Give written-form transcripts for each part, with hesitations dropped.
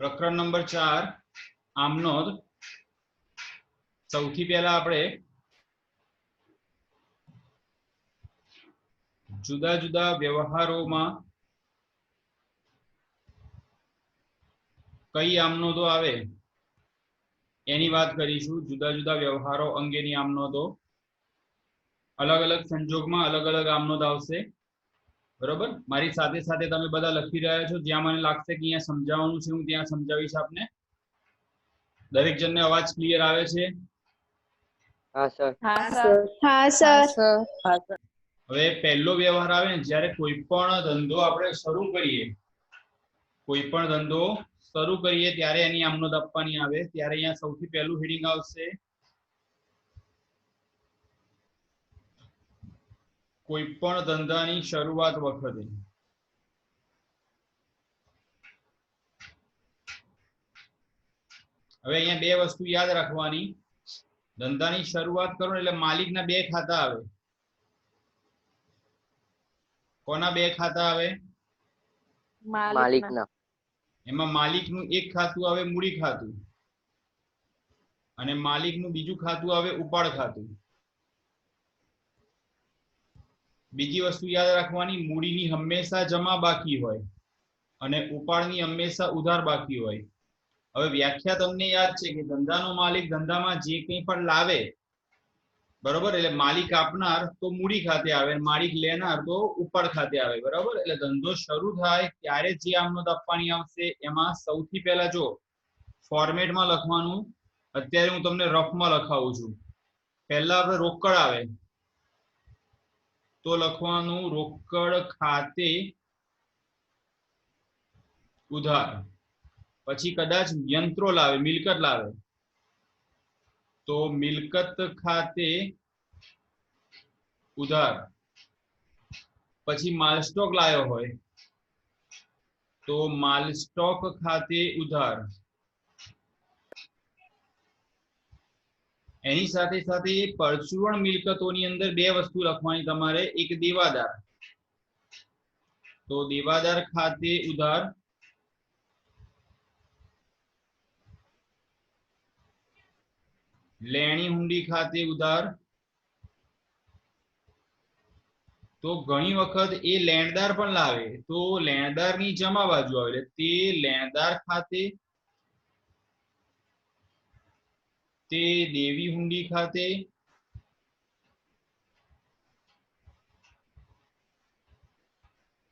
પ્રકરણ નંબર 4 આમનોંધ। સૌથી પહેલા આપણે જુદા જુદા વ્યવહારોમાં કઈ આમનોંધો આવે એની વાત કરીશું। જુદા જુદા વ્યવહારો અંગેની આમનોંધો, અલગ અલગ સંજોગમાં અલગ અલગ આમનોંધ આવશે, બરોબર। મારી સાથે સાથે તમે બધા લખી રહ્યા છો, જ્યાં મને લાગશે કે અહીંયા સમજાવવાનું છે હું ત્યાં સમજાવીશ આપને। દરેક જણને અવાજ ક્લિયર આવે છે? हाँ सर। हाँ सर। हाँ सर। હવે પહેલો વ્યવહાર આવે ને, જ્યારે કોઈ પણ ધંધો આપણે શરૂ કરીએ, કોઈ પણ ધંધો શરૂ કરીએ ત્યારે એની આમનોંધ આપવાની આવે। ત્યારે અહીંયા સૌથી પહેલું હેડિંગ આવશે કોઈ પણ ધંધાની શરૂઆત વખતે। હવે અહીંયા બે વસ્તુ યાદ રાખવાની। ધંધાની શરૂઆત કરો એટલે માલિકના બે ખાતા આવે। કોના બે ખાતા આવે? मालिक ना। એમાં માલિકનું એક ખાતું આવે મૂડી ખાતું, અને માલિકનું બીજું ખાતું આવે ઉપાડ ખાતું। બીજી વસ્તુ યાદ રાખવાની, મૂડીની હંમેશા જમા બાકી હોય અને ઉપાડની હંમેશા ઉધાર બાકી હોય। હવે વ્યાખ્યા તમને યાદ છે કે ધંધાનો માલિક ધંધામાં જે કંઈ પણ લાવે, બરોબર, એટલે માલિક આપનાર તો મૂડી ખાતે આવે, માલિક લેનાર તો ઉપાડ ખાતે આવે, બરાબર। એટલે ધંધો શરૂ થાય ત્યારે જે આમનોંધ આપવાની આવશે એમાં સૌથી પહેલા જો ફોર્મેટમાં લખવાનું, અત્યારે હું તમને રફમાં લખાવું છું। પહેલા આપણે રોકડ આવે તો લખવાનું રોકડ ખાતે ઉધાર। પછી કદાચ યંત્રો લાવે, મિલકત લાવે તો મિલકત ખાતે ઉધાર। પછી માલ સ્ટોક લાવ્યો હોય તો માલ સ્ટોક ખાતે ઉધાર। એની સાથે સાથે પરચુરણ મિલકતોની અંદર બે વસ્તુ લખવાની તમારે, એક દેવાદાર, તો દેવાદાર ખાતે ઉધાર। લેણી હુંડી ખાતે ઉધાર, તો ઘણી વખત એ લેણદાર પણ લાવે તો લેણદારની જમા બાજુ આવે એટલે તે લેણદાર ખાતે, તે દેવી હુંડી ખાતે।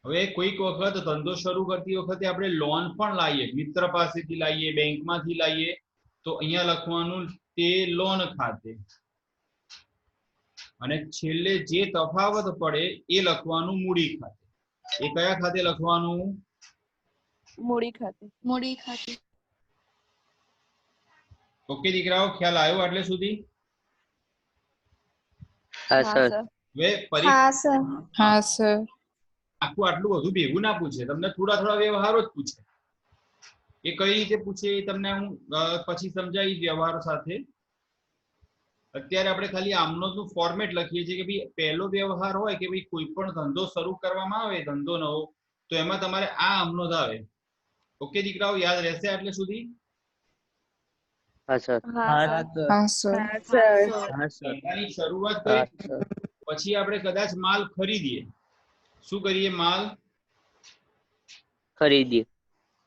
હવે કોઈક વખત ધંધો શરૂ કરતી વખતે આપણે લોન પણ લાવીએ, મિત્ર પાસેથી લાવીએ, બેંકમાંથી લાવીએ, તો અહીંયા લખવાનું તે લોન ખાતે। અને છેલ્લે જે તફાવત પડે એ લખવાનું મૂડી ખાતે। એ કયા ખાતે લખવાનું? मूड़ी खाते। मूड़ी खाते। ઓકે દીકરાઓ, ખ્યાલ આવ્યો આટલે સુધી? हाँ हाँ सर। सर। હવે हाँ सर। हाँ सर। આખું આટલું બધું ભેગું ના પૂછે, તમને થોડા થોડા વ્યવહારો જ પૂછે। એ કઈ રીતે પૂછે એ તમને હું પછી સમજાવીશ વ્યવહારો સાથે। અત્યારે આપણે ખાલી આમનોંધનું ફોર્મેટ લખીએ છીએ કે ભાઈ પહેલો વ્યવહાર હોય કે ભાઈ કોઈ પણ ધંધો શરૂ કરવામાં આવે, ધંધો નવો, તો એમાં તમારે આ આમનોંધ આવે। ઓકે દીકરાઓ, યાદ રહેશે આટલે સુધી? हाँ सर। हाँ हाँ सर। हाँ सर। ધંધાની શરૂઆત કરી પછી આપણે કદાચ માલ ખરીદીએ, શું કરીએ? માલ खरीदिए।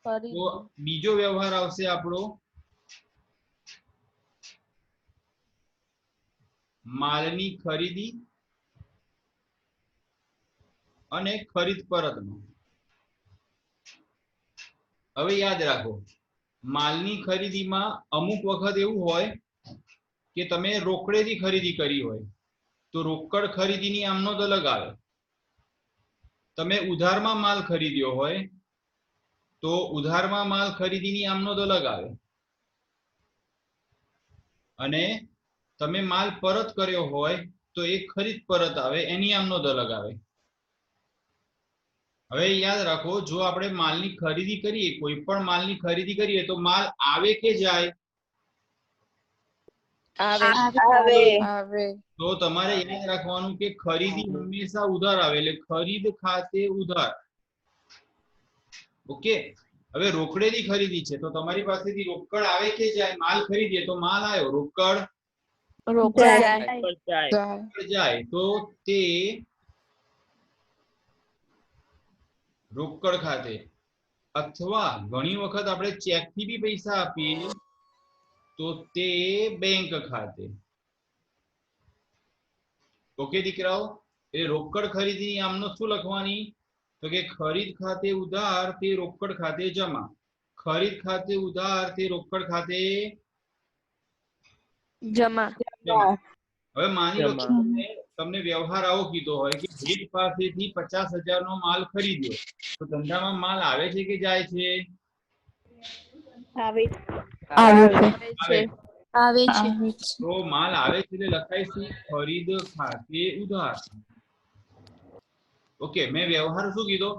તો બીજો વ્યવહાર આવશે આપણો માલની ખરીદી અને ખરીદ પરતનો। હવે યાદ રાખો, માલની ખરીદીમાં અમુક વખત એવું હોય કે તમે રોકડેથી ખરીદી કરી હોય તો રોકડ ખરીદીની આમનોંધ અલગ આવે। તમે ઉધારમાં માલ ખરીદ્યો હોય તો ઉધારમાં માલ ખરીદીની આમનોંધ અલગ આવે। અને તમે માલ પરત કર્યો હોય તો એ ખરીદ પરત આવે, એની આમનોંધ અલગ આવે। હવે યાદ રાખો, જો આપણે માલની ખરીદી કરીએ, કોઈ પણ માલની ખરીદી કરીએ તો માલ આવે કે જાય? आवे। તો તમારે યાદ રાખવાનું કે ખરીદી હંમેશા ઉધાર આવે એટલે ખરીદ ખાતે ઉધાર। ઓકે, હવે રોકડેની ખરીદી છે તો તમારી પાસેથી રોકડ આવે કે જાય? માલ ખરીદીએ તો માલ આવ્યો, રોકડ જાય જાય તો તે રોકડ ખાતે, અથવા ઘણી વખત આપણે ચેક થી બી પૈસા આપીએ તો તે બેંક ખાતે. ઓકે દીકરાઓ, એ રોકડ ખરીદી આમનો શું લખવાની? તો કે ખરીદ ખાતે ઉધાર તે રોકડ ખાતે જમા, ખરીદ ખાતે ઉધાર તે રોકડ ખાતે જમા. હવે માની લો કે તમને વ્યવહાર આવો કીધો હોય કે ભેટ પાસેથી 50,000 નો માલ ખરીદ્યો, તો ધંધામાં માલ આવે છે કે જાય છે? આવે આવે છે. આવે છે. તો માલ આવે છે એટલે લખાય શું? ખરીદ ખાતે ઉધાર. ઓકે, મેં વ્યવહાર શું કીધો?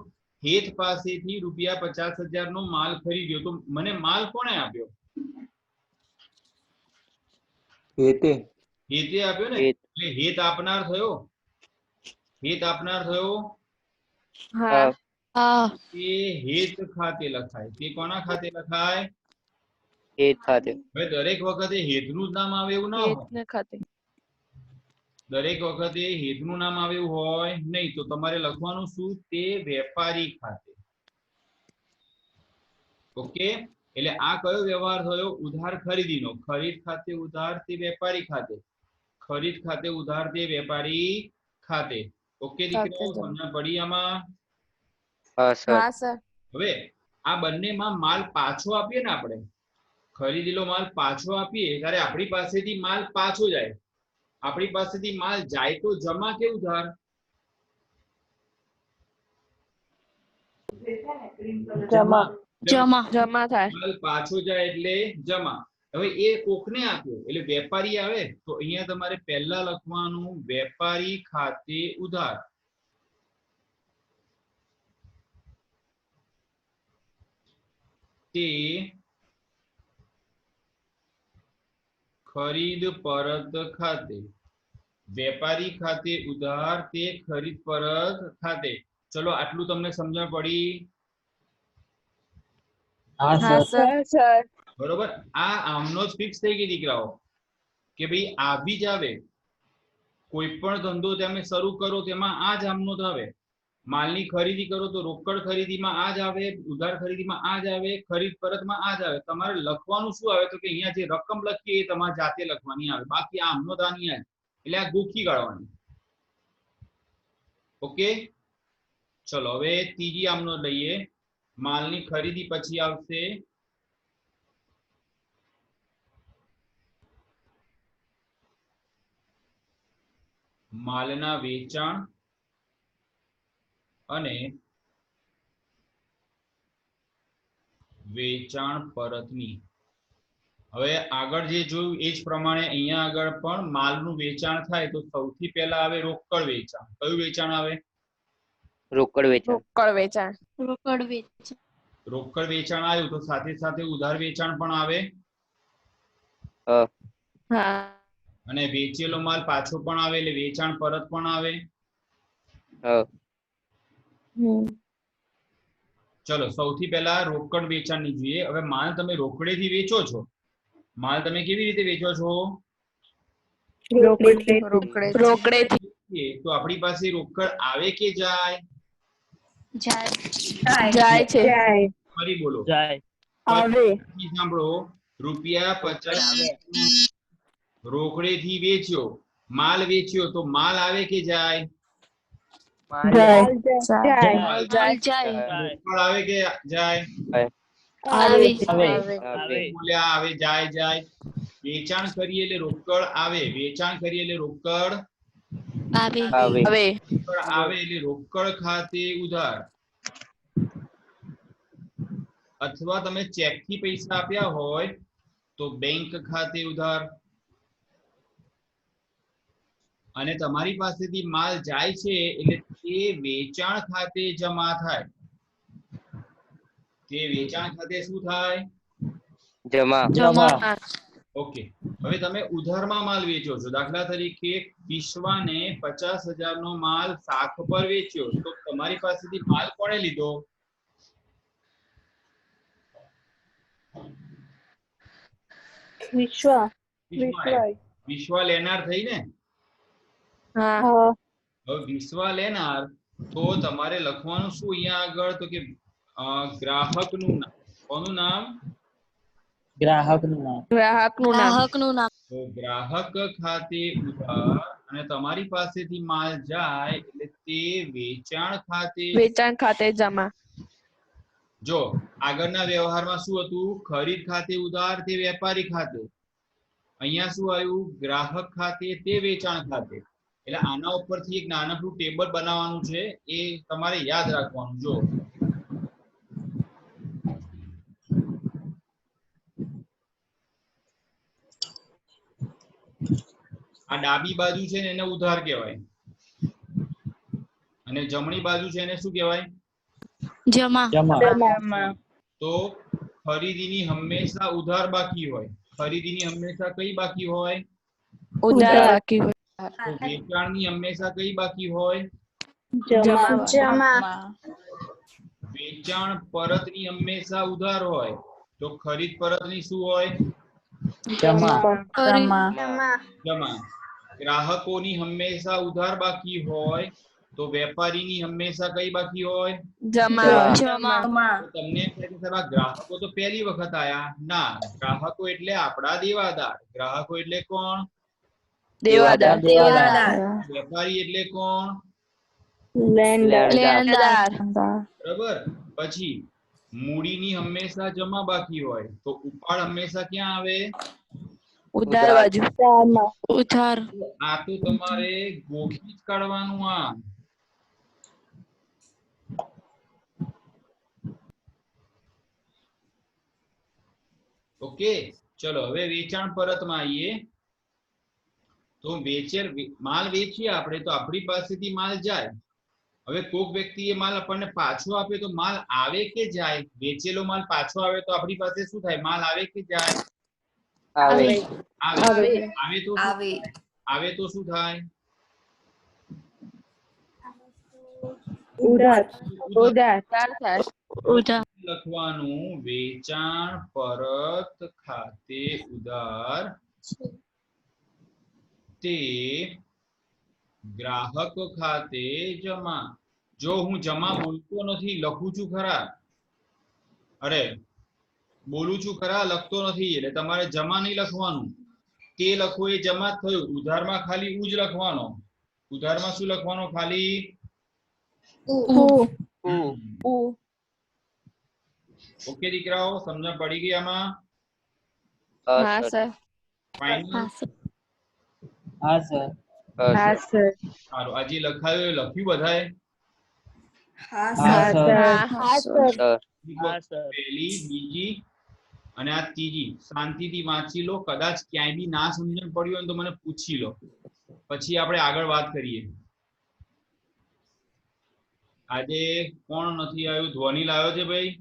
હેત પાસેથી ₹50,000 નો માલ ખરીદ્યો, તો મને માલ કોણે આપ્યો? હેતે આપ્યો ને, એટલે હેત આપનાર થયો. હેત આપનાર થયો. હા એ હેત ખાતે લખાય. તે કોના ખાતે લખાય? હેત ખાતે. હવે દરેક વખતે હેતનું જ નામ આવે એવું ના હોય. હેતને ખાતે. દરેક વખતે હેતનું નામ આવે એવું હોય નહીં, તો તમારે લખવાનું શું? તે વેપારી ખાતે. ઓકે, એટલે આ કયો વ્યવહાર થયો? ઉધાર ખરીદીનો. ખરીદ ખાતે ઉધાર તે વેપારી ખાતે, ખરીદ ખાતે ઉધાર તે વેપારી ખાતે. ઓકે દીકરાઓ, સમજણ પડી આમાં? હા સર. હવે આ બંનેમાં માલ પાછો આપીએ ને, આપણે ખરીદેલો માલ પાછો આપીએ ત્યારે આપણી પાસેથી માલ પાછો જાય. આપણી પાસેથી માલ જાય તો જમા કે ઉધાર? જમા થાય. માલ પાછો જાય એટલે જમા. હવે એ કોકને આપ્યો એટલે વેપારી આવે, તો અહીંયા તમારે પહેલા લખવાનું વેપારી ખાતે ઉધાર. તે ખરીદ પરત ખાતે. વેપારી ખાતે ઉધાર તે ખરીદ પરત ખાતે. ચલો આટલું તમને સમજણ પડી? બરોબર. આ આમનો જ ફિક્સ થઈ ગઈ દીકરાઓ કે ભાઈ આવી જ આવે. કોઈ પણ ધંધો તમે શરૂ કરો તેમાં આ જ આમનો જ આવે. માલની ખરીદી કરો તો રોકડ ખરીદીમાં આ જ આવે, ઉધાર ખરીદીમાં આ જ આવે, ખરીદ પરતમાં આ જ આવે. તમારે લખવાનું શું આવે? તો કે અહીંયા જે રકમ લખીએ એ તમારે જાતે લખવાની આવે, બાકી આ આમનો દાની આવે એટલે આ ગોખી કાઢવાની. ઓકે, ચલો હવે ત્રીજી આમનો લઈએ. માલની ખરીદી પછી આવશે માલના વેચાણ અને વેચાણ પરતની. હવે આગળ જે જોયું એ જ પ્રમાણે અહીંયા આગળ પણ માલનું વેચાણ થાય તો સૌથી પહેલા આવે રોકડ વેચાણ. કયું વેચાણ આવે? રોકડ વેચાણ. રોકડ વેચાણ આવ્યું તો સાથે સાથે ઉધાર વેચાણ પણ આવે. અને વેચેલો માલ પાછો પણ આવે એટલે વેચાણ પરત પણ આવે. ચલો સૌથી પહેલા રોકડ વેચાણની જોઈએ. હવે માલ તમે રોકડેથી વેચો છો, માલ તમે કેવી રીતે વેચો છો? રોકડેથી. તો આપણી પાસે રોકડ આવે કે જાય? જાય છે. ફરી બોલો. સાંભળો, ₹50 રોકડેથી વેચ્યો, માલ વેચ્યો તો માલ આવે કે જાય? આવે કે જાય? આવે. જાય. વેચાણ કરીએ એટલે રોકડ આવે, વેચાણ કરીએ એટલે રોકડ આવે એટલે રોકડ ખાતે ઉધાર. અથવા તમે ચેક થી પૈસા આપ્યા હોય તો બેંક ખાતે ઉધાર. અને તમારી પાસેથી માલ જાય છે એટલે તે વેચાણ ખાતે જમા થાય. તે વેચાણ ખાતે શું થાય? જમા. ઓકે, હવે તમે ઉધારમાં માલ વેચો છો. દાખલા તરીકે વિશ્વાને 50,000 નો માલ શાખ પર વેચ્યો, તો તમારી પાસેથી માલ કોણે લીધો? વિશ્વ વિશ્વ લેનાર થઈ ને. હા હવે વિશ્વ લેનાર તો તમારે લખવાનું શું અહીંયા આગળ તો કે ગ્રાહકનું નામ. કોનું નામ? ગ્રાહકનું નામ. ગ્રાહકનું નામ તો ગ્રાહક ખાતે ઉધાર અને તમારી પાસેથી માલ જાય એટલે તે વેચાણ ખાતે જમા. જો આગળના વ્યવહારમાં શું હતું? ખરીદ ખાતે ઉધાર, તે વેપારી ખાતે. અહીંયા શું આવ્યું? ગ્રાહક ખાતે, તે વેચાણ ખાતે. એટલે આના ઉપરથી એક નાનકડું ટેબલ બનાવવાનું છે, એ તમારે યાદ રાખવાનું. જો આ ડાબી બાજુ છે ને એને ઉધાર કહેવાય, અને જમણી બાજુ છે એને શું કહેવાય? જમા તો ખરીદીની હંમેશા ઉધાર બાકી હોય. ખરીદીની હંમેશા કઈ બાકી હોય? ઉધાર બાકી હોય. તો વેચાણની હંમેશા કઈ બાકી હોય? જમા વેચાણ પરતની હંમેશા ઉધાર હોય. તો ખરીદ પરતની શું હોય? જમા. ગ્રાહકોની હંમેશા ઉધાર બાકી હોય. તો વેપારીની હંમેશા કઈ બાકી હોય? જમા. તમને એમ થાય કે સાહેબ આ ગ્રાહકો તો પહેલી વખત આયા. ના, ગ્રાહકો એટલે આપણા દેવાદાર. ગ્રાહકો એટલે કોણ? દેવાદાર. વેપારી એટલે કોણ? લેણદાર. બરાબર. પછી મૂડીની હંમેશા જમા બાકી હોય. તો ઉપાડ હંમેશા ક્યાં આવે? ઉધાર બાજુ. ઉધાર. આ તો તમારે ગોખી જ કાઢવાનું. આ ઓકે. ચલો હવે વેચાણ પરતમાં આવીએ. તો વેચેલ માલ વેચીએ આપણે, તો આપણી પાસેથી માલ જાય. હવે કોક વ્યક્તિએ માલ આપણને પાછો આપે તો માલ આવે કે જાય? વેચેલો માલ પાછો આવે તો આપણી પાસે શું થાય? માલ આવે કે જાય? આવે. આવે તો શું થાય? લખવાનું વેચાણ પરત ખાતે ઉધાર, તે ગ્રાહક ખાતે જમા. જો હું જમા બોલતો નથી, લખું છું ખરા. અરે બોલું છું ખરા, લખતો નથી. એટલે તમારે જમા નહીં લખવાનું. તે લખો એ જમા જ થયું. ઉધારમાં ખાલી ઉ જ લખવાનો. ઉધારમાં શું લખવાનો? ખાલી ઓકે દીકરાઓ, સમજણ પડી ગઈ આમાં? હા સર. ફાઇનલ. હા સર. સારું. આજે લખાયું એ લખ્યું બધાએ? પહેલી, બીજી અને આ ત્રીજી શાંતિથી વાંચી લો. કદાચ ક્યાંય બી ના સમજણ પડી હોય તો મને પૂછી લો, પછી આપણે આગળ વાત કરીએ. આજે કોણ નથી આવ્યું? ધ્વનિલ આવ્યો છે ભાઈ?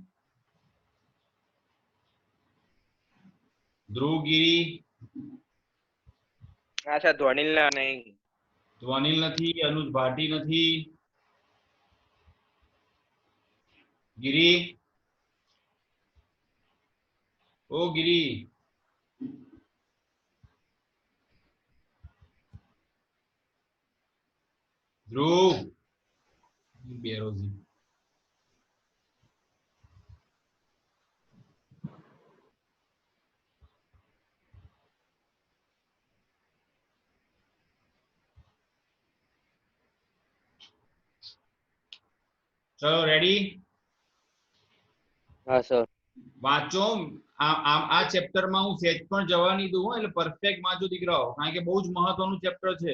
ધ્રુવગીરી? અચ્છા, ધ્વનિલ ના નહીં. ધ્વનિલ નથી. અનુજ ભાટી નથી. ગિરી? ઓ ગિરી, ધ્રુવ, બેરોજી. ચલો રેડી? હા સર. વાંચો. આ ચેપ્ટરમાં હું સેજ પણ જવા નહીં દઉં, એટલે પરફેક્ટ વાંચો દીકરાઓ, કારણ કે બહુ જ મહત્વનું ચેપ્ટર છે.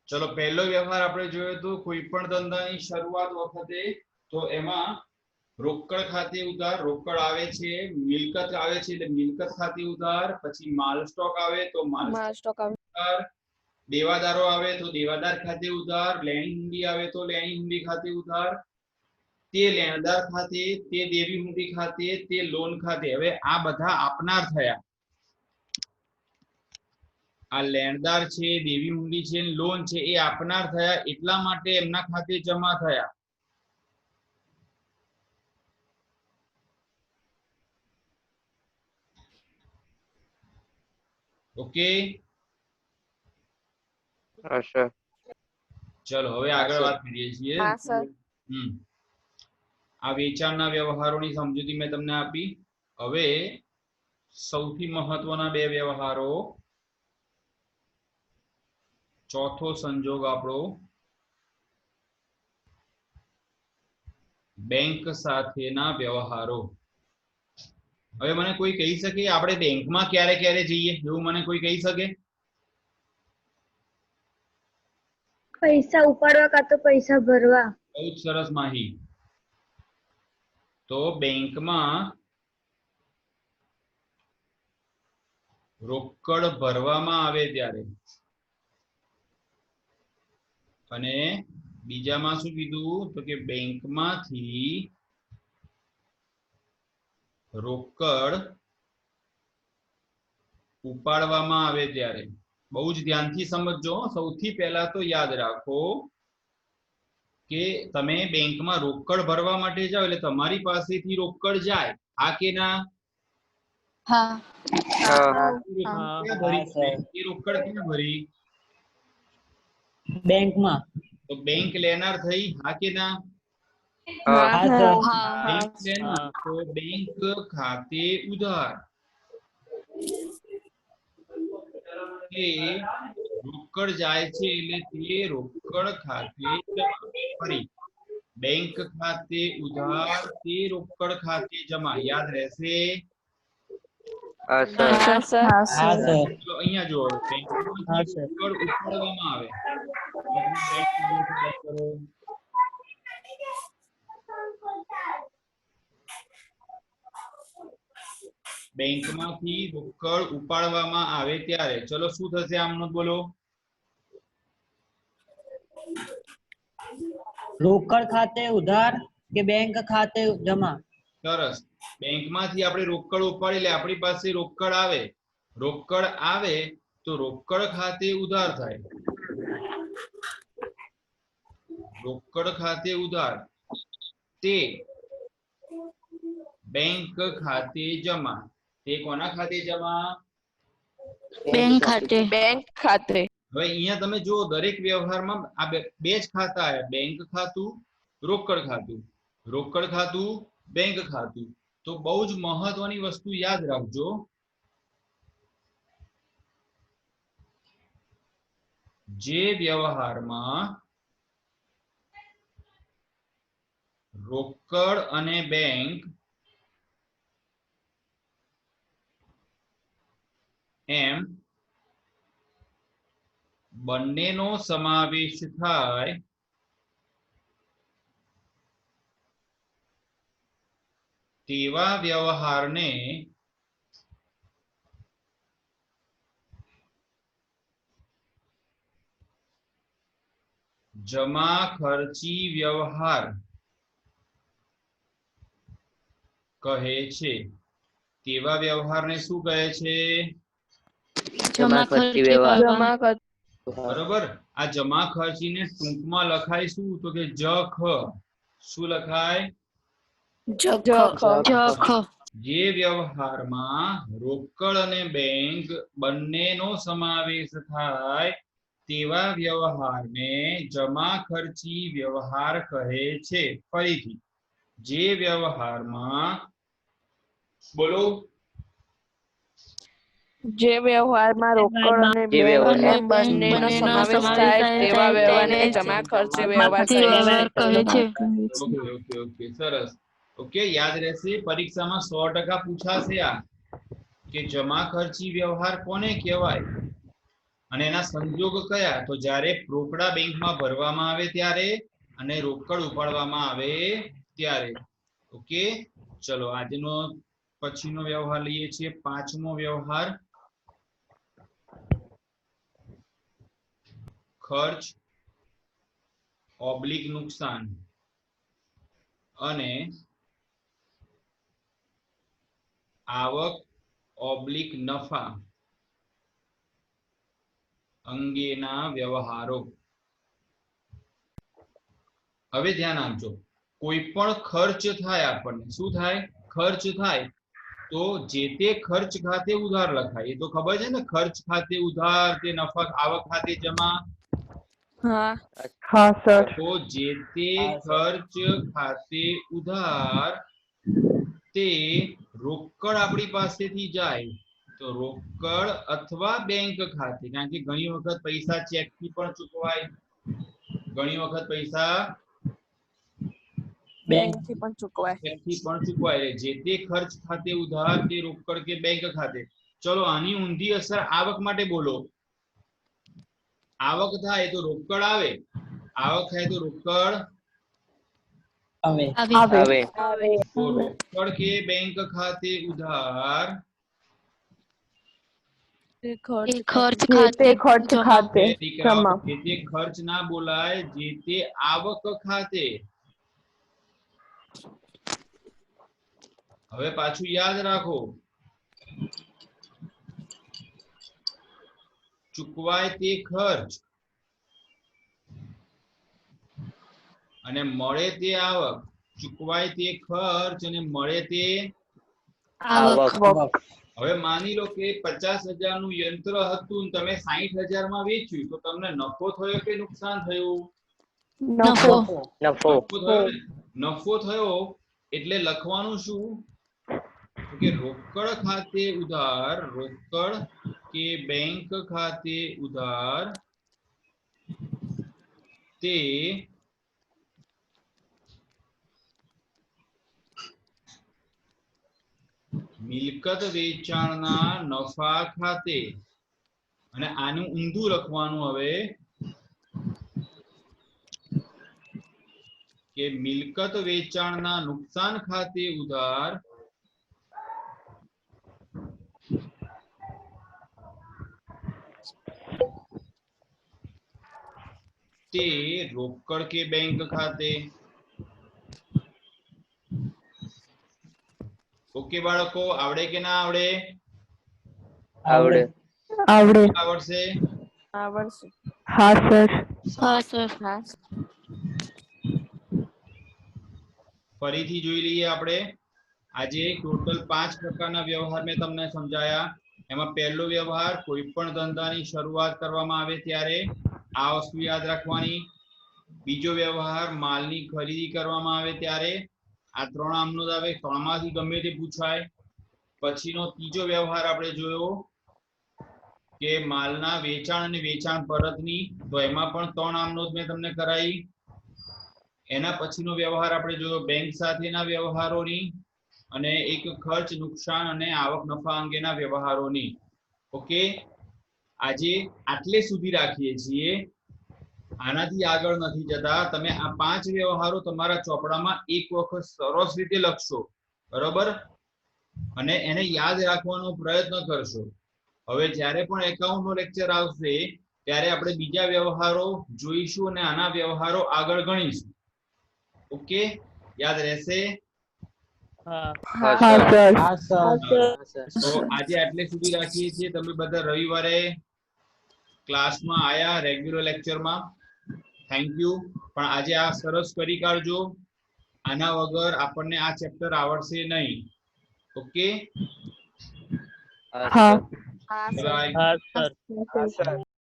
ચલો પહેલો વ્યવહાર આપણે જોયો તો કોઈ પણ ધંધાની શરૂઆત વખતે તો એમાં રોકડ ખાતે ઉધાર, રોકડ આવે છે, મિલકત આવે છે એટલે મિલકત ખાતે ઉધાર, પછી માલ સ્ટોક આવે તો માલ સ્ટોક ઉધાર, દેવાદારો આવે તો દેવાદાર ખાતે ઉધાર, લેણી હુંડી આવે તો લેણી હુંડી ખાતે ઉધાર, તે લેણદાર ખાતે, તે દેવી હુંડી ખાતે, તે લોન ખાતે. હવે આ બધા આપનાર થયા. આ લેણદાર છે, દેવી હુંડી છે, લોન છે એ આપનાર થયા એટલા માટે એમના ખાતે જમા થયા. ઓકે, હા સર. ચલો હવે આગળ વાત કરીએ છીએ. આ વેચાણના વ્યવહારોની સમજૂતી મેં તમને આપી. હવે સૌથી મહત્વના બે વ્યવહારો, ચોથો સંજોગ આપણો બેંક સાથેના વ્યવહારો. હવે મને કોઈ કહી શકે આપણે બેંકમાં ક્યારે ક્યારે જઈએ, એવું મને કોઈ કહી શકે? પૈસા ઉપાડવા કાં તો પૈસા ભરવા. બહુ જ સરસ માહી. તો બેંકમાં રોકડ ભરવામાં આવે ત્યારે, અને બીજામાં શું કીધું તો કે બેંકમાંથી રોકડ ઉપાડવામાં આવે ત્યારે. બહુ જ ધ્યાનથી સમજજો. સૌથી પહેલા તો યાદ રાખો કે તમે બેંકમાં રોકડ ભરવા માટે જાઓ એટલે તમારી પાસેથી રોકડ જાય, હા કે ના? હા. એ રોકડ ક્યાં ભરી? બેંકમાં. તો બેંક લેનાર થઈ, હા કે ના? બેંક લેનાર તો બેંક ખાતે ઉધાર. રોકડ જાય છે એટલે તે રોકડ ખાતે જમા. ફરી બેંક ખાતે ઉધાર, તે રોકડ ખાતે જમા. યાદ રહેશે? તો અહીંયા જો બેંકમાંથી રોકડ ઉપાડવામાં આવે. બેંકમાંથી રોકડ ઉપાડવામાં આવે ત્યારે ચલો શું થશે આમનો બોલો? રોકડ ખાતે ઉધાર કે બેંક ખાતે જમા? સરસ. બેંકમાંથી આપણે રોકડ ઉપાડી લે, આપણી પાસે રોકડ આવે, રોકડ આવે તો રોકડ ખાતે ઉધાર થાય. રોકડ ખાતે ઉધાર, તે બેંક ખાતે જમા. તે કોના ખાતે જમા? બેંક ખાતે. બેંક ખાતે. હવે અહીંયા તમે જુઓ દરેક વ્યવહારમાં આ બે જ ખાતા આવ્યા, બેંક ખાતું, રોકડ ખાતું, રોકડ ખાતું, બેંક ખાતું. તો બહુ જ મહત્વની વસ્તુ યાદ રાખજો, જે વ્યવહારમાં રોકડ અને બેંક એમ બંનેનો સમાવેશ થાય તેવા વ્યવહારને જમા ખર્ચી વ્યવહાર કહે છે. તેવા વ્યવહારને શું કહે છે? જમા ખર્ચી વ્યવહાર. બરોબર. આ જમા ખર્ચીને ટૂંકમાં લખાય શું તો કે જખ. શું લખાય? જખ. જે વ્યવહારમાં રોકડ અને બેંક બંનેનો સમાવેશ થાય તેવા વ્યવહારને જમા ખર્ચી વ્યવહાર કહે છે. ફરીથી, જે વ્યવહારમાં બોલો, જે વ્યવહારમાં રોકડ અને બેંક એમ બંનેનો સમાવેશ થાય તેવા વ્યવહારને જમા ખર્ચી વ્યવહાર કહે છે. ઓકે ઓકે સરસ. ઓકે, યાદ રહેશે. પરીક્ષામાં 100% પૂછાશે આ કે જમા ખર્ચી વ્યવહાર કોને કહેવાય. અને એના સંજોગ કયા? તો જ્યારે રોકડા બેંકમાં ભરવામાં આવે ત્યારે અને રોકડ ઉપાડવામાં આવે ત્યારે. ઓકે, ચલો આજનો પછીનો વ્યવહાર લઈએ છીએ. પાંચમો વ્યવહાર, ખર્ચ ઓબ્લિક નુકસાન અને આવક ઓબ્લિક નફા અંગેના વ્યવહારો. હવે ધ્યાન આપજો, કોઈ પણ ખર્ચ થાય, આપણને શું થાય? ખર્ચ થાય તો જે તે ખર્ચ ખાતે ઉધાર લખાય. એ તો ખબર છે ને, ખર્ચ ખાતે ઉધાર, તે નફા આવક ખાતે જમા. હા હા સર. તો જે તે ખર્ચ ખાતે ઉધાર તે રોકડ આપણી પાસેથી જાય તો રોકડ અથવા બેંક ખાતે, કારણ કે ઘણી વખત પૈસા ચેક થી પણ ચૂકવાય, ઘણી વખત પૈસા બેંક થી પણ ચૂકવાય. ચેક થી પણ ચૂકવાય. જે તે ખર્ચ ખાતે ઉધાર તે રોકડ કે બેંક ખાતે. ચલો આની ઊંધી અસર આવક માટે બોલો. આવક થાય તો રોકડ આવે, આવક થાય તો રોકડ આવે. આવે. તો રોકડ કે બેંક ખાતે ઉધાર તે ખર્ચ ખર્ચ જે તે ખર્ચ જમા. ખાતે દીકરાઓ, જમા. જે તે ખર્ચ ના બોલાય, જે તે આવક ખાતે. હવે પાછું યાદ રાખો, ચૂકવાય તે ખર્ચ અને મળે તે આવક. ચૂકવાય તે ખર્ચ અને મળે તે. આવક. હવે માની લો કે 50,000 નું યંત્ર હતું, તમે 60,000 માં વેચ્યું, તો તમને નફો થયો કે નુકસાન થયું? નફો. નફો થયો ને. નફો થયો એટલે લખવાનું શું? તો કે રોકડ ખાતે ઉધાર, રોકડ કે બેંક ખાતે ઉધાર તે મિલકત વેચાણના નફા ખાતે. અને આનું ઊંધું લખવાનું હવે, કે મિલકત વેચાણના નુકસાન ખાતે ઉધાર તે રોકડ કે બેંક ખાતે. ઓકે બાળકો, આવડે કે ના આવડે? આવડે. આવડે. આવડશે? આવડશે. હા સર. હા સર. ફરીથી જોઈ લઈએ આપણે. આજે ટોટલ 5 પ્રકારના વ્યવહાર મેં તમને સમજાયા. એમાં પહેલો વ્યવહાર, કોઈ પણ ધંધાની શરૂઆત કરવામાં આવે ત્યારે આ વસ્તુ યાદ રાખવાની. બીજો વ્યવહાર, માલની ખરીદી કરવામાં આવે ત્યારે આ 3 આમનોધ આવે, 3 માંથી ગમે તે પૂછાય. પછીનો ત્રીજો વ્યવહાર આપણે જોયો કે માલના વેચાણ અને વેચાણ પરતની, તો એમાં પણ 3 આમનોધ મેં તમને કરાવી. એના પછીનો વ્યવહાર આપણે જોયો બેંક સાથેના વ્યવહારોની, અને એક ખર્ચ નુકસાન અને આવક નફા અંગેના વ્યવહારોની. ઓકે, આજે આટલે સુધી રાખીએ છીએ, આનાથી આગળ નથી જતા. તમે આ 5 વ્યવહારો તમારા ચોપડામાં એક વખત સરસ રીતે લખશો, બરોબર, અને એને યાદ રાખવાનો પ્રયત્ન કરશો. હવે જ્યારે પણ એકાઉન્ટનો લેક્ચર આવશે ત્યારે આપણે બીજા વ્યવહારો જોઈશું અને આના વ્યવહારો આગળ ગણીશું. ઓકે, યાદ રહેશે? હા સર. હા સર. તો આજે આટલે સુધી રાખીએ છીએ. તમે બધા રવિવારે ક્લાસમાં આયા, રેગ્યુલર લેક્ચરમાં, થેન્ક યુ. પણ આજે આ સરસ કરી કાઢજો, આના વગર આપણને આ ચેપ્ટર આવડશે નહીં. ઓકે, હા. બાય. હા સર.